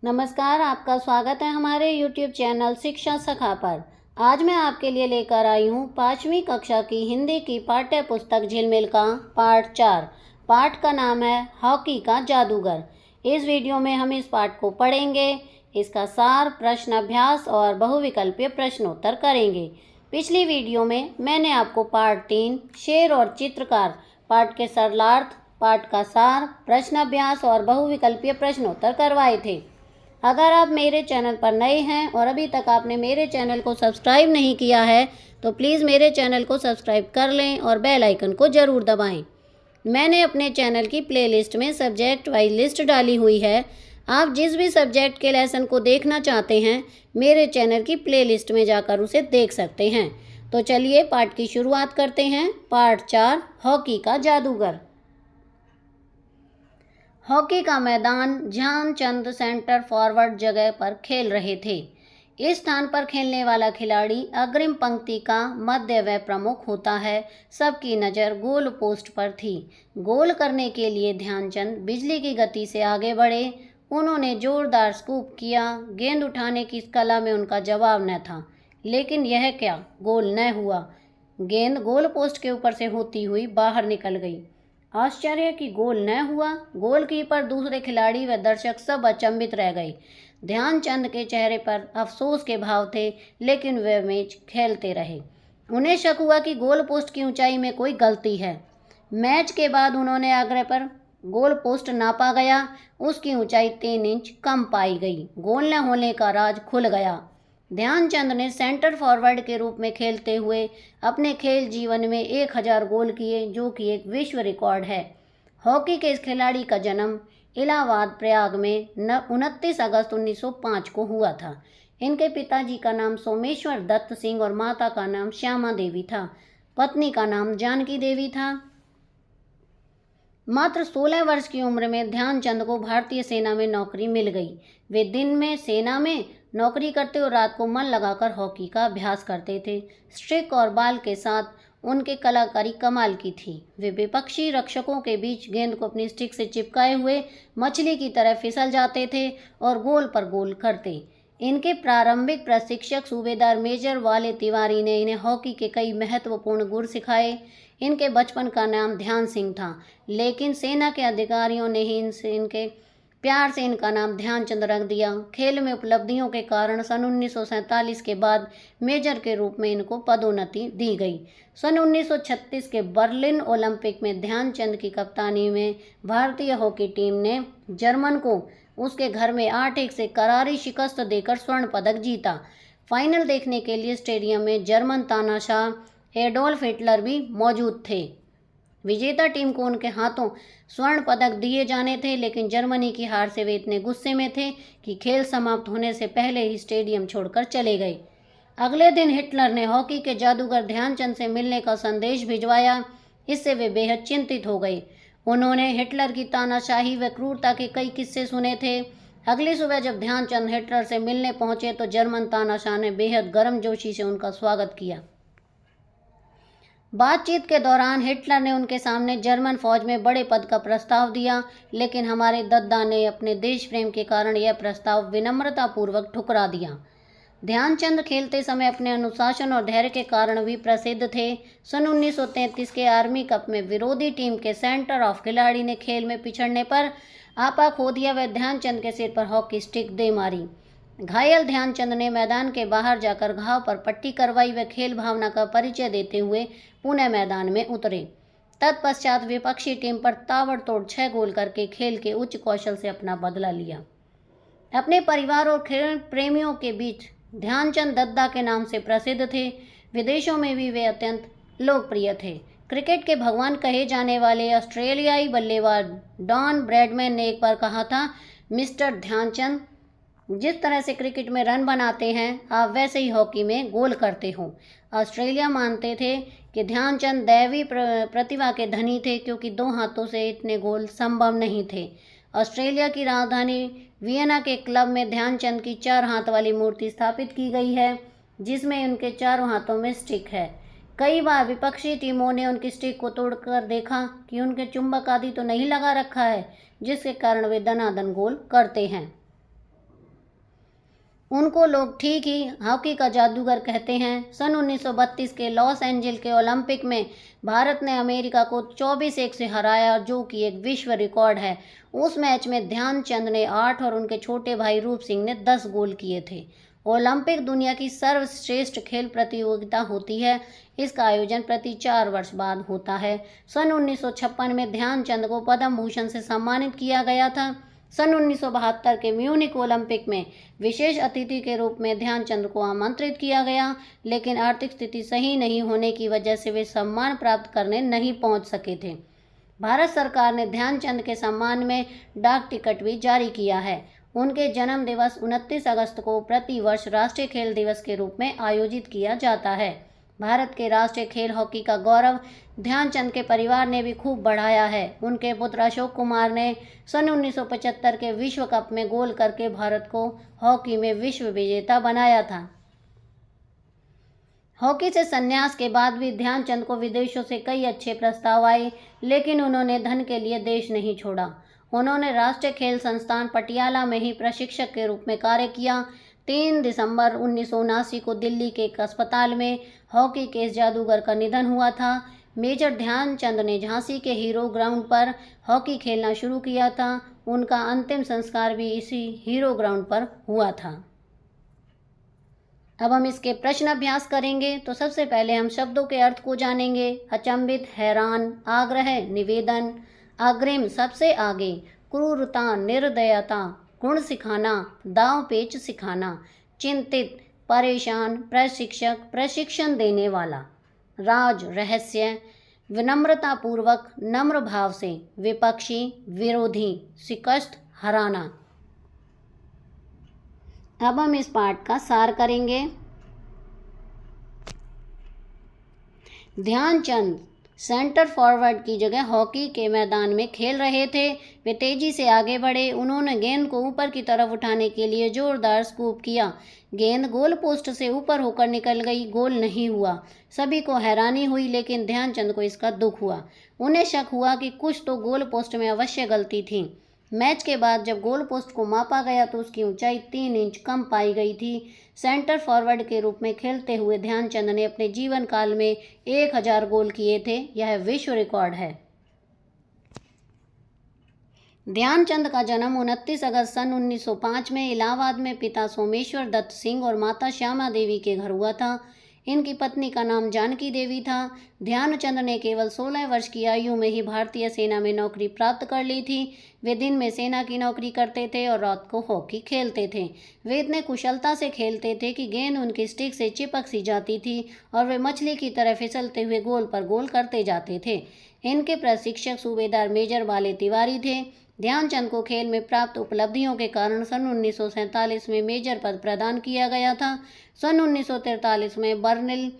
नमस्कार, आपका स्वागत है हमारे YouTube चैनल शिक्षा सखा पर। आज मैं आपके लिए लेकर आई हूँ 5वीं कक्षा की हिंदी की पाठ्य पुस्तक झिलमिल का पाठ 4। पाठ का नाम है हॉकी का जादूगर। इस वीडियो में हम इस पाठ को पढ़ेंगे, इसका सार, प्रश्न अभ्यास और बहुविकल्पीय प्रश्नोत्तर करेंगे। पिछली वीडियो में मैंने आपको पाठ 3 शेर और चित्रकार पाठ के सरलार्थ, पाठ का सार, प्रश्न अभ्यास और बहुविकल्पीय प्रश्नोत्तर करवाए थे। अगर आप मेरे चैनल पर नए हैं और अभी तक आपने मेरे चैनल को सब्सक्राइब नहीं किया है तो प्लीज़ मेरे चैनल को सब्सक्राइब कर लें और बेल आइकन को ज़रूर दबाएं। मैंने अपने चैनल की प्लेलिस्ट में सब्जेक्ट वाइज लिस्ट डाली हुई है। आप जिस भी सब्जेक्ट के लेसन को देखना चाहते हैं मेरे चैनल की प्लेलिस्ट में जाकर उसे देख सकते हैं। तो चलिए पाठ की शुरुआत करते हैं। पाठ 4 हॉकी का जादूगर। हॉकी का मैदान ध्यानचंद सेंटर फॉरवर्ड जगह पर खेल रहे थे। इस स्थान पर खेलने वाला खिलाड़ी अग्रिम पंक्ति का मध्य व प्रमुख होता है। सबकी नज़र गोल पोस्ट पर थी। गोल करने के लिए ध्यानचंद बिजली की गति से आगे बढ़े। उन्होंने जोरदार स्कूप किया। गेंद उठाने की कला में उनका जवाब न था, लेकिन यह क्या, गोल न हुआ। गेंद गोल पोस्ट के ऊपर से होती हुई बाहर निकल गई। आश्चर्य कि गोल न हुआ। गोलकीपर, दूसरे खिलाड़ी व दर्शक सब अचंभित रह गए। ध्यानचंद के चेहरे पर अफसोस के भाव थे, लेकिन वे मैच खेलते रहे। उन्हें शक हुआ कि गोल पोस्ट की ऊंचाई में कोई गलती है। मैच के बाद उन्होंने आग्रह पर गोल पोस्ट नापा गया। उसकी ऊंचाई 3 इंच कम पाई गई। गोल न होने का राज खुल गया। ध्यानचंद ने सेंटर फॉरवर्ड के रूप में खेलते हुए अपने खेल जीवन में 1000 गोल किए, जो कि एक विश्व रिकॉर्ड है। हॉकी के इस खिलाड़ी का जन्म इलाहाबाद प्रयाग में 29 अगस्त 1905 को हुआ था। इनके पिताजी का नाम सोमेश्वर दत्त सिंह और माता का नाम श्यामा देवी था। पत्नी का नाम जानकी देवी था। मात्र 16 वर्ष की उम्र में ध्यानचंद को भारतीय सेना में नौकरी मिल गई। वे दिन में सेना में नौकरी करते और रात को मन लगाकर हॉकी का अभ्यास करते थे। स्ट्रिक और बाल के साथ उनके कलाकारी कमाल की थी। वे विपक्षी रक्षकों के बीच गेंद को अपनी स्टिक से चिपकाए हुए मछली की तरह फिसल जाते थे और गोल पर गोल करते। इनके प्रारंभिक प्रशिक्षक सूबेदार मेजर वाले तिवारी ने इन्हें हॉकी के कई महत्वपूर्ण गुण सिखाए। इनके बचपन का नाम ध्यान सिंह था, लेकिन सेना के अधिकारियों ने ही इनके प्यार से इनका नाम ध्यानचंद रख दिया। खेल में उपलब्धियों के कारण सन 1947 के बाद मेजर के रूप में इनको पदोन्नति दी गई। सन 1936 के बर्लिन ओलंपिक में ध्यानचंद की कप्तानी में भारतीय हॉकी टीम ने जर्मन को उसके घर में 8-1 से करारी शिकस्त देकर स्वर्ण पदक जीता। फाइनल देखने के लिए स्टेडियम में जर्मन तानाशाह एडोल्फ हिटलर भी मौजूद थे। विजेता टीम को उनके हाथों स्वर्ण पदक दिए जाने थे, लेकिन जर्मनी की हार से वे इतने गुस्से में थे कि खेल समाप्त होने से पहले ही स्टेडियम छोड़कर चले गए। अगले दिन हिटलर ने हॉकी के जादूगर ध्यानचंद से मिलने का संदेश भिजवाया। इससे वे बेहद चिंतित हो गए। उन्होंने हिटलर की तानाशाही व क्रूरता के कई किस्से सुने थे। अगली सुबह जब ध्यानचंद हिटलर से मिलने पहुंचे तो जर्मन तानाशाह ने बेहद गर्मजोशी से उनका स्वागत किया। बातचीत के दौरान हिटलर ने उनके सामने जर्मन फौज में बड़े पद का प्रस्ताव दिया, लेकिन हमारे दद्दा ने अपने देश प्रेम के कारण यह प्रस्ताव विनम्रतापूर्वक ठुकरा दिया। ध्यानचंद खेलते समय अपने अनुशासन और धैर्य के कारण भी प्रसिद्ध थे। सन 1933 के आर्मी कप में विरोधी टीम के सेंटर ऑफ खिलाड़ी ने खेल में पिछड़ने पर आपा खो दिया व ध्यानचंद के सिर पर हॉकी स्टिक दे मारी। घायल ध्यानचंद ने मैदान के बाहर जाकर घाव पर पट्टी करवाई व खेल भावना का परिचय देते हुए पुनः मैदान में उतरे। तत्पश्चात विपक्षी टीम पर ताबड़तोड़ 6 गोल करके खेल के उच्च कौशल से अपना बदला लिया। अपने परिवार और खेल प्रेमियों के बीच ध्यानचंद दद्दा के नाम से प्रसिद्ध थे। विदेशों में भी वे अत्यंत लोकप्रिय थे। क्रिकेट के भगवान कहे जाने वाले ऑस्ट्रेलियाई बल्लेबाज डॉन ब्रैडमैन ने एक बार कहा था, मिस्टर ध्यानचंद, जिस तरह से क्रिकेट में रन बनाते हैं आप वैसे ही हॉकी में गोल करते हो। ऑस्ट्रेलिया मानते थे कि ध्यानचंद दैवी प्रतिभा के धनी थे, क्योंकि 2 हाथों से इतने गोल संभव नहीं थे। ऑस्ट्रेलिया की राजधानी वियना के क्लब में ध्यानचंद की 4 हाथ वाली मूर्ति स्थापित की गई है, जिसमें उनके चारों हाथों में स्टिक है। कई बार विपक्षी टीमों ने उनकी स्टिक को तोड़कर देखा कि उनके चुंबक आदि तो नहीं लगा रखा है, जिसके कारण वे दनादन गोल करते हैं। उनको लोग ठीक ही हॉकी का जादूगर कहते हैं। सन 1932 के लॉस एंजिल के ओलंपिक में भारत ने अमेरिका को 24-1 से हराया, जो कि एक विश्व रिकॉर्ड है। उस मैच में ध्यानचंद ने 8 और उनके छोटे भाई रूप सिंह ने 10 गोल किए थे। ओलंपिक दुनिया की सर्वश्रेष्ठ खेल प्रतियोगिता होती है। इसका आयोजन प्रति 4 वर्ष बाद होता है। सन 1956 में ध्यानचंद को पद्म भूषण से सम्मानित किया गया था। सन 1972 के म्यूनिक ओलंपिक में विशेष अतिथि के रूप में ध्यानचंद को आमंत्रित किया गया, लेकिन आर्थिक स्थिति सही नहीं होने की वजह से वे सम्मान प्राप्त करने नहीं पहुंच सके थे। भारत सरकार ने ध्यानचंद के सम्मान में डाक टिकट भी जारी किया है। उनके जन्म दिवस 29 अगस्त को प्रति वर्ष राष्ट्रीय खेल दिवस के रूप में आयोजित किया जाता है। भारत के राष्ट्रीय खेल हॉकी का गौरव ध्यानचंद के परिवार ने भी खूब बढ़ाया है। उनके पुत्र अशोक कुमार ने सन 1975 के विश्व कप में गोल करके भारत को हॉकी में विश्व विजेता बनाया था। हॉकी से संन्यास के बाद भी ध्यानचंद को विदेशों से कई अच्छे प्रस्ताव आए, लेकिन उन्होंने धन के लिए देश नहीं छोड़ा। उन्होंने राष्ट्रीय खेल संस्थान पटियाला में ही प्रशिक्षक के रूप में कार्य किया। 3 दिसंबर 1979 को दिल्ली के एक अस्पताल में हॉकी के इस जादूगर का निधन हुआ था। मेजर ध्यानचंद ने झांसी के हीरो ग्राउंड पर हॉकी खेलना शुरू किया था। उनका अंतिम संस्कार भी इसी हीरो ग्राउंड पर हुआ था। अब हम इसके प्रश्न अभ्यास करेंगे। तो सबसे पहले हम शब्दों के अर्थ को जानेंगे। अचंभित, हैरान, आग्रह, निवेदन, अग्रिम, सबसे आगे, क्रूरता, निर्दयता, गुण सिखाना, दांव पेच सिखाना, चिंतित, परेशान, प्रशिक्षक, प्रशिक्षण देने वाला, राज, रहस्य, विनम्रता पूर्वक, नम्र भाव से, विपक्षी, विरोधी, शिकस्त, हराना। अब हम इस पाठ का सार करेंगे। ध्यानचंद सेंटर फॉरवर्ड की जगह हॉकी के मैदान में खेल रहे थे। वे तेजी से आगे बढ़े। उन्होंने गेंद को ऊपर की तरफ उठाने के लिए जोरदार स्कूप किया। गेंद गोल पोस्ट से ऊपर होकर निकल गई। गोल नहीं हुआ। सभी को हैरानी हुई, लेकिन ध्यानचंद को इसका दुख हुआ। उन्हें शक हुआ कि कुछ तो गोल पोस्ट में अवश्य गलती थी। मैच के बाद जब गोल पोस्ट को मापा गया तो उसकी ऊंचाई 3 इंच कम पाई गई थी। सेंटर फॉरवर्ड के रूप में खेलते हुए ध्यानचंद ने अपने जीवन काल में 1000 गोल किए थे। यह विश्व रिकॉर्ड है। ध्यानचंद का जन्म 29 अगस्त सन 1905 में इलाहाबाद में पिता सोमेश्वर दत्त सिंह और माता श्यामा देवी के घर हुआ था। इनकी पत्नी का नाम जानकी देवी था। ध्यानचंद ने केवल 16 वर्ष की आयु में ही भारतीय सेना में नौकरी प्राप्त कर ली थी। वे दिन में सेना की नौकरी करते थे और रात को हॉकी खेलते थे। वे इतने कुशलता से खेलते थे कि गेंद उनकी स्टिक से चिपक सी जाती थी और वे मछली की तरह फिसलते हुए गोल पर गोल करते जाते थे। इनके प्रशिक्षक सूबेदार मेजर बाले तिवारी थे। ध्यानचंद को खेल में प्राप्त उपलब्धियों के कारण सन 1947 में मेजर पद प्रदान किया गया था। सन 1943 में बर्लिन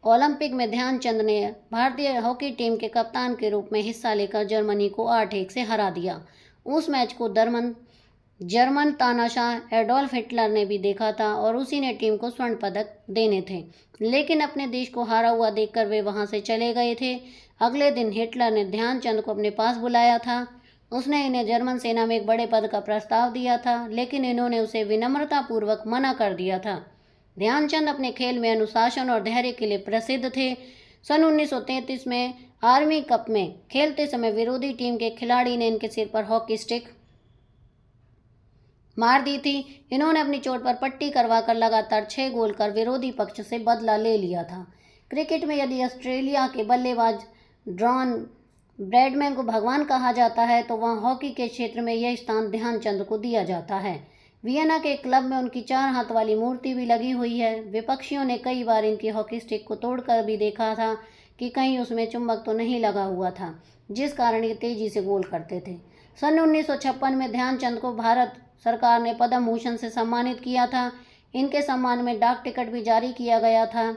ओलंपिक में ध्यानचंद ने भारतीय हॉकी टीम के कप्तान के रूप में हिस्सा लेकर जर्मनी को 8-1 से हरा दिया। उस मैच को जर्मन तानाशाह एडोल्फ हिटलर ने भी देखा था और उसी ने टीम को स्वर्ण पदक देने थे, लेकिन अपने देश को हारा हुआ देखकर वे वहां से चले गए थे। अगले दिन हिटलर ने ध्यानचंद को अपने पास बुलाया था। उसने इन्हें जर्मन सेना में एक बड़े पद का प्रस्ताव दिया था, लेकिन इन्होंने उसे विनम्रतापूर्वक मना कर दिया था। ध्यानचंद अपने खेल में अनुशासन और धैर्य के लिए प्रसिद्ध थे। सन 1933 में आर्मी कप में खेलते समय विरोधी टीम के खिलाड़ी ने इनके सिर पर हॉकी स्टिक मार दी थी। इन्होंने अपनी चोट पर पट्टी करवाकर लगातार 6 गोल कर विरोधी पक्ष से बदला ले लिया था। क्रिकेट में यदि ऑस्ट्रेलिया के बल्लेबाज डॉन ब्रैडमैन को भगवान कहा जाता है, तो वहाँ हॉकी के क्षेत्र में यह स्थान ध्यानचंद को दिया जाता है। वियना के क्लब में उनकी 4 हाथ वाली मूर्ति भी लगी हुई है। विपक्षियों ने कई बार इनकी हॉकी स्टिक को तोड़कर भी देखा था कि कहीं उसमें चुंबक तो नहीं लगा हुआ था, जिस कारण ये तेजी से गोल करते थे। सन 1956 में ध्यानचंद को भारत सरकार ने पद्म भूषण से सम्मानित किया था। इनके सम्मान में डाक टिकट भी जारी किया गया था।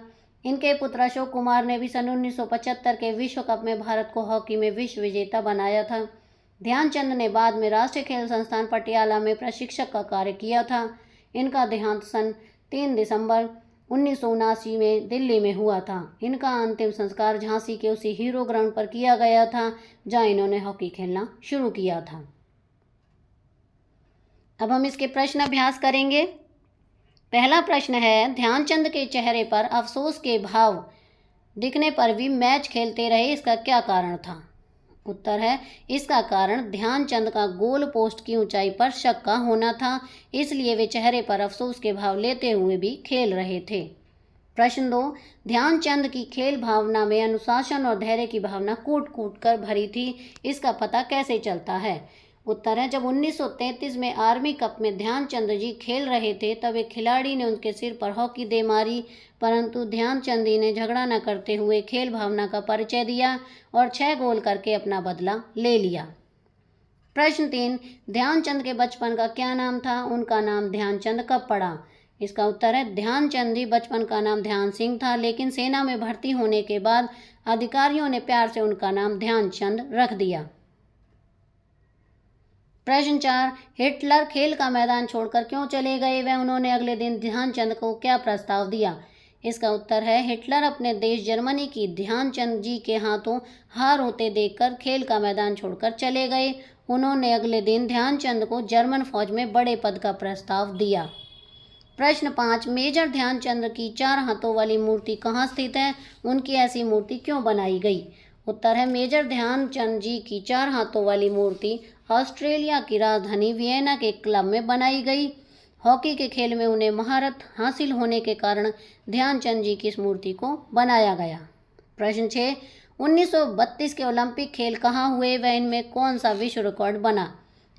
इनके पुत्र अशोक कुमार ने भी सन 1975 के विश्व कप में भारत को हॉकी में विश्व विजेता बनाया था। ध्यानचंद ने बाद में राष्ट्रीय खेल संस्थान पटियाला में प्रशिक्षक का कार्य किया था। इनका देहांत सन 3 दिसंबर 1979 में दिल्ली में हुआ था। इनका अंतिम संस्कार झांसी के उसी हीरो ग्राउंड पर किया गया था जहां इन्होंने हॉकी खेलना शुरू किया था। अब हम इसके प्रश्न अभ्यास करेंगे। पहला प्रश्न है, ध्यानचंद के चेहरे पर अफसोस के भाव दिखने पर भी मैच खेलते रहे, इसका क्या कारण था? उत्तर है, इसका कारण ध्यानचंद का गोल पोस्ट की ऊंचाई पर शक का होना था, इसलिए वे चेहरे पर अफसोस के भाव लेते हुए भी खेल रहे थे। प्रश्न 2, ध्यानचंद की खेल भावना में अनुशासन और धैर्य की भावना कूट कूट कर भरी थी, इसका पता कैसे चलता है? उत्तर है, जब 1933 में आर्मी कप में ध्यानचंद जी खेल रहे थे तब एक खिलाड़ी ने उनके सिर पर हॉकी दे मारी, परंतु ध्यानचंद जी ने झगड़ा न करते हुए खेल भावना का परिचय दिया और 6 गोल करके अपना बदला ले लिया। प्रश्न 3, ध्यानचंद के बचपन का क्या नाम था? उनका नाम ध्यानचंद कब पड़ा? इसका उत्तर है, ध्यानचंद जी बचपन का नाम ध्यान सिंह था, लेकिन सेना में भर्ती होने के बाद अधिकारियों ने प्यार से उनका नाम ध्यानचंद रख दिया। प्रश्न 4, हिटलर खेल का मैदान छोड़कर क्यों चले गए व उन्होंने अगले दिन ध्यानचंद को क्या प्रस्ताव दिया? इसका उत्तर है, हिटलर अपने देश जर्मनी की ध्यानचंद जी के हाथों हार होते देखकर खेल का मैदान छोड़कर चले गए। उन्होंने अगले दिन ध्यानचंद को जर्मन फौज में बड़े पद का प्रस्ताव दिया। प्रश्न 5, मेजर ध्यानचंद की 4 हाथों वाली मूर्ति कहाँ स्थित है? उनकी ऐसी मूर्ति क्यों बनाई गई? उत्तर है, मेजर ध्यानचंद जी की 4 हाथों वाली मूर्ति ऑस्ट्रेलिया की राजधानी वियना के क्लब में बनाई गई। हॉकी के खेल में उन्हें महारत हासिल होने के कारण ध्यानचंद जी की इस मूर्ति को बनाया गया। प्रश्न 6, 1932 के ओलंपिक खेल कहाँ हुए व इनमें कौन सा विश्व रिकॉर्ड बना?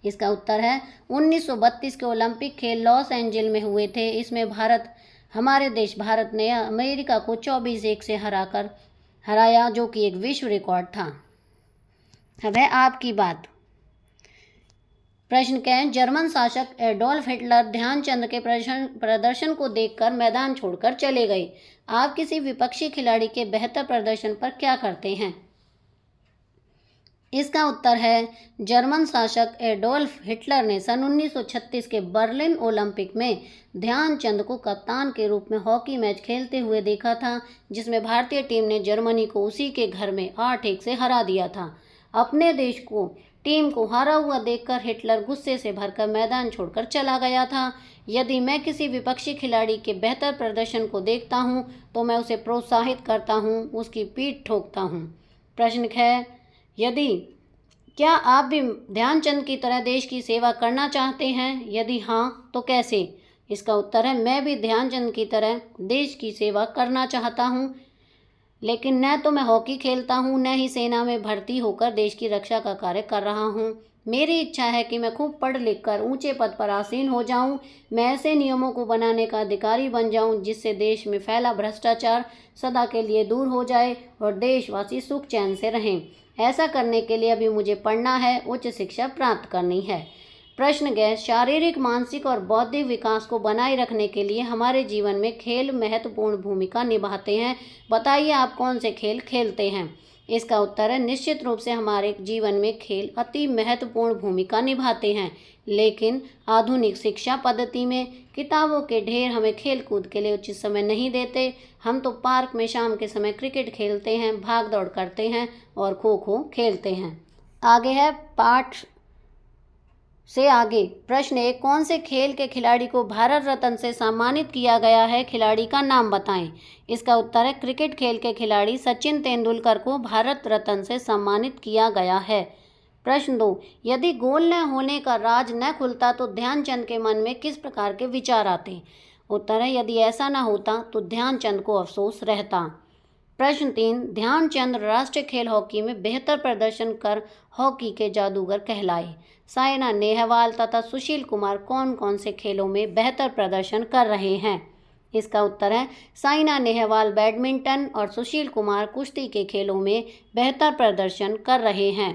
इसका उत्तर है, 1932 के ओलंपिक खेल लॉस एंजिल्स में हुए थे। इसमें हमारे देश भारत ने अमेरिका को 24-1 से हराया, जो कि एक विश्व रिकॉर्ड था। अब है आपकी बात। प्रश्न क्या है, जर्मन शासक एडोल्फ हिटलर ध्यानचंद के प्रदर्शन को देखकर मैदान छोड़कर चले गए। आप किसी विपक्षी खिलाड़ी के बेहतर प्रदर्शन पर क्या करते हैं? इसका उत्तर है, जर्मन शासक एडोल्फ हिटलर ने सन 1936 के बर्लिन ओलंपिक में ध्यानचंद को कप्तान के रूप में हॉकी मैच खेलते हुए देखा था, जिसमें भारतीय टीम ने जर्मनी को उसी के घर में 8-1 से हरा दिया था। अपने देश को टीम को हारा हुआ देखकर हिटलर गुस्से से भरकर मैदान छोड़कर चला गया था। यदि मैं किसी विपक्षी खिलाड़ी के बेहतर प्रदर्शन को देखता हूं, तो मैं उसे प्रोत्साहित करता हूं, उसकी पीठ ठोकता हूं। प्रश्न है, क्या आप भी ध्यानचंद की तरह देश की सेवा करना चाहते हैं? यदि हाँ, तो कैसे? इसका उत्तर है, मैं भी ध्यानचंद की तरह देश की सेवा करना चाहता हूँ, लेकिन न तो मैं हॉकी खेलता हूँ, न ही सेना में भर्ती होकर देश की रक्षा का कार्य कर रहा हूँ। मेरी इच्छा है कि मैं खूब पढ़ लिख कर ऊंचे पद पर आसीन हो जाऊं। मैं ऐसे नियमों को बनाने का अधिकारी बन जाऊं जिससे देश में फैला भ्रष्टाचार सदा के लिए दूर हो जाए और देशवासी सुख चैन से रहें। ऐसा करने के लिए अभी मुझे पढ़ना है, उच्च शिक्षा प्राप्त करनी है। प्रश्न गैस, शारीरिक, मानसिक और बौद्धिक विकास को बनाए रखने के लिए हमारे जीवन में खेल महत्वपूर्ण भूमिका निभाते हैं। बताइए आप कौन से खेल खेलते हैं? इसका उत्तर है, निश्चित रूप से हमारे जीवन में खेल अति महत्वपूर्ण भूमिका निभाते हैं, लेकिन आधुनिक शिक्षा पद्धति में किताबों के ढेर हमें खेल कूद के लिए उचित समय नहीं देते। हम तो पार्क में शाम के समय क्रिकेट खेलते हैं, भाग दौड़ करते हैं और खो खो खेलते हैं। आगे है पाठ से आगे प्रश्न 1, कौन से खेल के खिलाड़ी को भारत रत्न से सम्मानित किया गया है? खिलाड़ी का नाम बताएं। इसका उत्तर है, क्रिकेट खेल के खिलाड़ी सचिन तेंदुलकर को भारत रत्न से सम्मानित किया गया है। प्रश्न 2, यदि गोल न होने का राज न खुलता तो ध्यानचंद के मन में किस प्रकार के विचार आते? उत्तर है, यदि ऐसा न होता तो ध्यानचंद को अफसोस रहता। प्रश्न 3, ध्यानचंद राष्ट्रीय खेल हॉकी में बेहतर प्रदर्शन कर हॉकी के जादूगर कहलाए। साइना नेहवाल तथा सुशील कुमार कौन कौन से खेलों में बेहतर प्रदर्शन कर रहे हैं? इसका उत्तर है, साइना नेहवाल बैडमिंटन और सुशील कुमार कुश्ती के खेलों में बेहतर प्रदर्शन कर रहे हैं।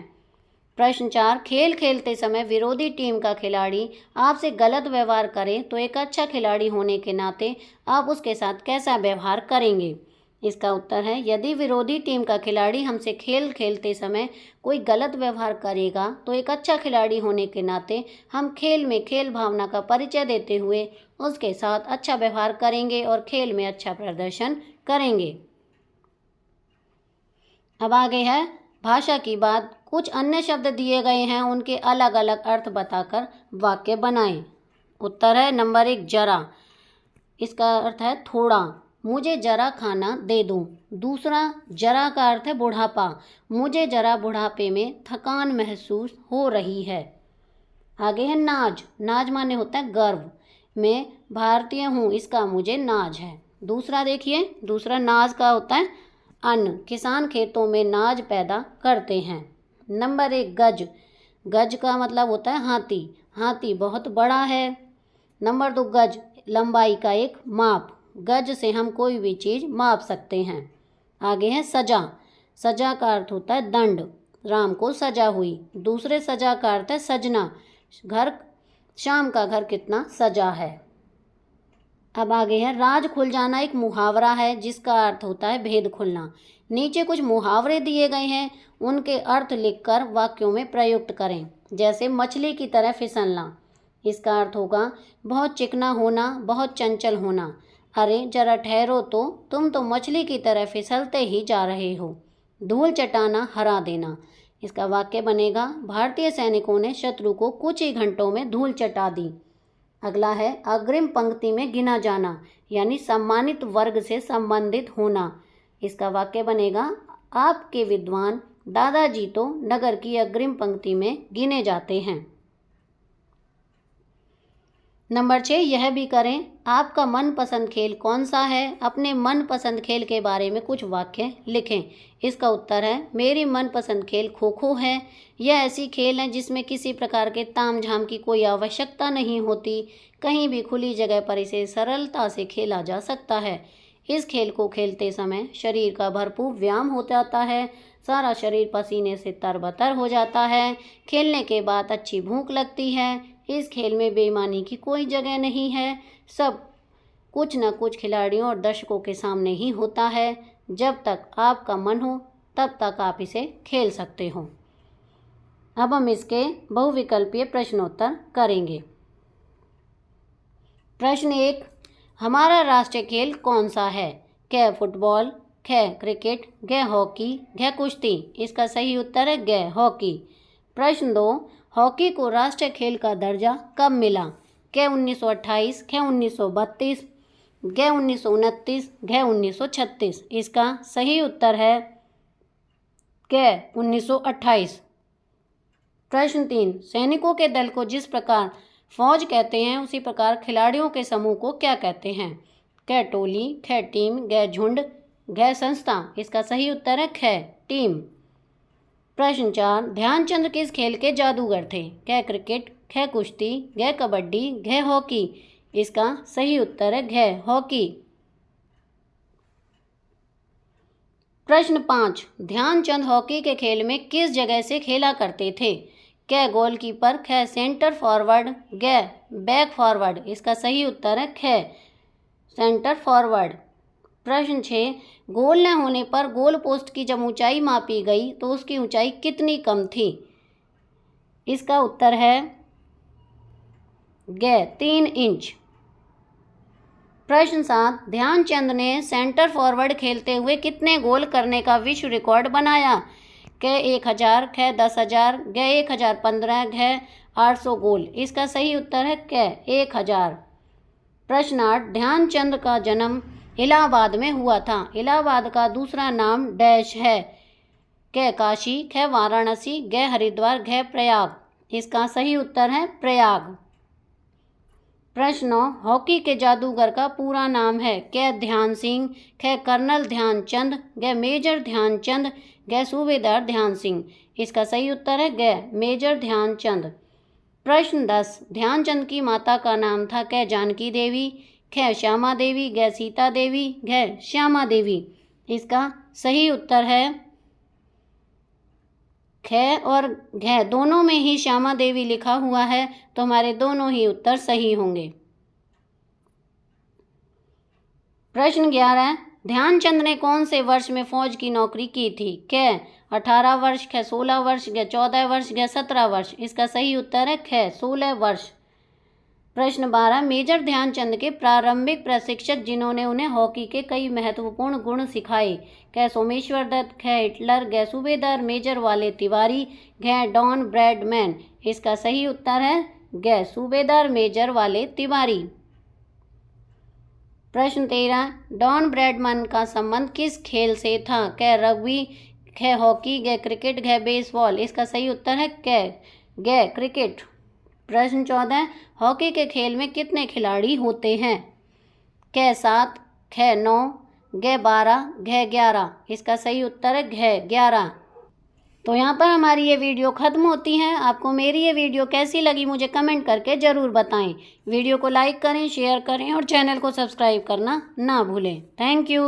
प्रश्न 4, खेल खेलते समय विरोधी टीम का खिलाड़ी आपसे गलत व्यवहार करे तो एक अच्छा खिलाड़ी होने के नाते आप उसके साथ कैसा व्यवहार करेंगे? इसका उत्तर है, यदि विरोधी टीम का खिलाड़ी हमसे खेल खेलते समय कोई गलत व्यवहार करेगा तो एक अच्छा खिलाड़ी होने के नाते हम खेल में खेल भावना का परिचय देते हुए उसके साथ अच्छा व्यवहार करेंगे और खेल में अच्छा प्रदर्शन करेंगे। अब आगे है भाषा की बात। कुछ अन्य शब्द दिए गए हैं, उनके अलग अलग अर्थ बताकर वाक्य बनाएं। उत्तर है नंबर 1, जरा। इसका अर्थ है थोड़ा, मुझे जरा खाना दे दो। दूसरा जरा का अर्थ है बुढ़ापा, मुझे जरा बुढ़ापे में थकान महसूस हो रही है। आगे है नाज, नाज माने होता है गर्व, मैं भारतीय हूँ इसका मुझे नाज है। दूसरा देखिए, दूसरा नाज का होता है अन्न, किसान खेतों में नाज पैदा करते हैं। नंबर 1 गज, गज का मतलब होता है हाथी, हाथी बहुत बड़ा है। नंबर 2 गज, लंबाई का एक माप, गज से हम कोई भी चीज़ माप सकते हैं। आगे है सजा, सजा का अर्थ होता है दंड, राम को सजा हुई। दूसरे सजा का अर्थ है सजना, घर, शाम का घर कितना सजा है। अब आगे है राज खुल जाना, एक मुहावरा है जिसका अर्थ होता है भेद खुलना। नीचे कुछ मुहावरे दिए गए हैं, उनके अर्थ लिखकर वाक्यों में प्रयुक्त करें। जैसे मछली की तरह फिसलना, इसका अर्थ होगा बहुत चिकना होना, बहुत चंचल होना। अरे जरा ठहरो तो, तुम तो मछली की तरह फिसलते ही जा रहे हो। धूल चटाना, हरा देना, इसका वाक्य बनेगा भारतीय सैनिकों ने शत्रु को कुछ ही घंटों में धूल चटा दी। अगला है अग्रिम पंक्ति में गिना जाना, यानी सम्मानित वर्ग से संबंधित होना। इसका वाक्य बनेगा आपके विद्वान दादाजी तो नगर की अग्रिम पंक्ति में गिने जाते हैं। नंबर 6 यह भी करें, आपका मनपसंद खेल कौन सा है? अपने मनपसंद खेल के बारे में कुछ वाक्य लिखें। इसका उत्तर है मेरी मनपसंद खेल खो खो है। यह ऐसी खेल है जिसमें किसी प्रकार के तामझाम की कोई आवश्यकता नहीं होती, कहीं भी खुली जगह पर इसे सरलता से खेला जा सकता है। इस खेल को खेलते समय शरीर का भरपूर व्यायाम हो जाता है, सारा शरीर पसीने से तरबतर हो जाता है। खेलने के बाद अच्छी भूख लगती है। इस खेल में बेईमानी की कोई जगह नहीं है, सब कुछ न कुछ खिलाड़ियों और दर्शकों के सामने ही होता है। जब तक आपका मन हो तब तक आप इसे खेल सकते हो। अब हम इसके बहुविकल्पीय प्रश्नोत्तर करेंगे। प्रश्न 1, हमारा राष्ट्रीय खेल कौन सा है? क फुटबॉल, ख क्रिकेट, ग हॉकी, घ कुश्ती। इसका सही उत्तर है ग हॉकी। प्रश्न 2, हॉकी को राष्ट्रीय खेल का दर्जा कब मिला? क 1928, ख 1932, ग 1929, घ 1936। इसका सही उत्तर है क 1928। प्रश्न 3, सैनिकों के दल को जिस प्रकार फौज कहते हैं उसी प्रकार खिलाड़ियों के समूह को क्या कहते हैं? क टोली, ख टीम, ग झुंड, घ संस्था। इसका सही उत्तर है ख टीम। प्रश्न 4, ध्यानचंद किस खेल के जादूगर थे? क क्रिकेट, ख कुश्ती, घ कबड्डी, घ हॉकी। इसका सही उत्तर है घ हॉकी। प्रश्न 5, ध्यानचंद हॉकी के खेल में किस जगह से खेला करते थे? क गोलकीपर, ख सेंटर फॉरवर्ड, ग बैक फॉरवर्ड। इसका सही उत्तर है ख सेंटर फॉरवर्ड। प्रश्न 6, गोल न होने पर गोल पोस्ट की जब ऊंचाई मापी गई तो उसकी ऊंचाई कितनी कम थी? इसका उत्तर है ग 3 इंच। प्रश्न 7, ध्यानचंद ने सेंटर फॉरवर्ड खेलते हुए कितने गोल करने का विश्व रिकॉर्ड बनाया? क 1000, ख 10,000, ग 1015, घ 800 गोल। इसका सही उत्तर है क 1000। प्रश्न 8, ध्यानचंद का जन्म इलाहाबाद में हुआ था। इलाहाबाद का दूसरा नाम डैश है? क काशी, ख वाराणसी, ग हरिद्वार, घ प्रयाग। इसका सही उत्तर है प्रयाग। प्रश्न 9, हॉकी के जादूगर का पूरा नाम है? क ध्यान सिंह, ख कर्नल ध्यानचंद, ग मेजर ध्यानचंद, घ सूबेदार ध्यान सिंह। इसका सही उत्तर है ग मेजर ध्यानचंद। प्रश्न 10, ध्यानचंद की माता का नाम था? क जानकी देवी, ख श्यामा देवी, ग सीता देवी, घ श्यामा देवी। इसका सही उत्तर है ख और घ दोनों में ही श्यामा देवी लिखा हुआ है, तो हमारे दोनों ही उत्तर सही होंगे। प्रश्न 11, ध्यानचंद ने कौन से वर्ष में फौज की नौकरी की थी? क 18 वर्ष, ख 16 वर्ष, घ 14 वर्ष, घ 17 वर्ष। इसका सही उत्तर है ख 16 वर्ष। प्रश्न 12, मेजर ध्यानचंद के प्रारंभिक प्रशिक्षक जिन्होंने उन्हें हॉकी के कई महत्वपूर्ण गुण सिखाए? क सोमेश्वर दत्त, ख हिटलर, घ सूबेदार मेजर वाले तिवारी, घ डॉन ब्रैडमैन। इसका सही उत्तर है घ सूबेदार मेजर वाले तिवारी। प्रश्न 13, डॉन ब्रैडमैन का संबंध किस खेल से था? क रग्बी, ख हॉकी, ग क्रिकेट, घ बेसबॉल। इसका सही उत्तर है ग क्रिकेट। प्रश्न 14, हॉकी के खेल में कितने खिलाड़ी होते हैं? क 7, ख 9, ग 12, घ 11। इसका सही उत्तर है घ 11। तो यहाँ पर हमारी ये वीडियो ख़त्म होती है। आपको मेरी ये वीडियो कैसी लगी मुझे कमेंट करके ज़रूर बताएं। वीडियो को लाइक करें, शेयर करें और चैनल को सब्सक्राइब करना ना भूलें। Thank you.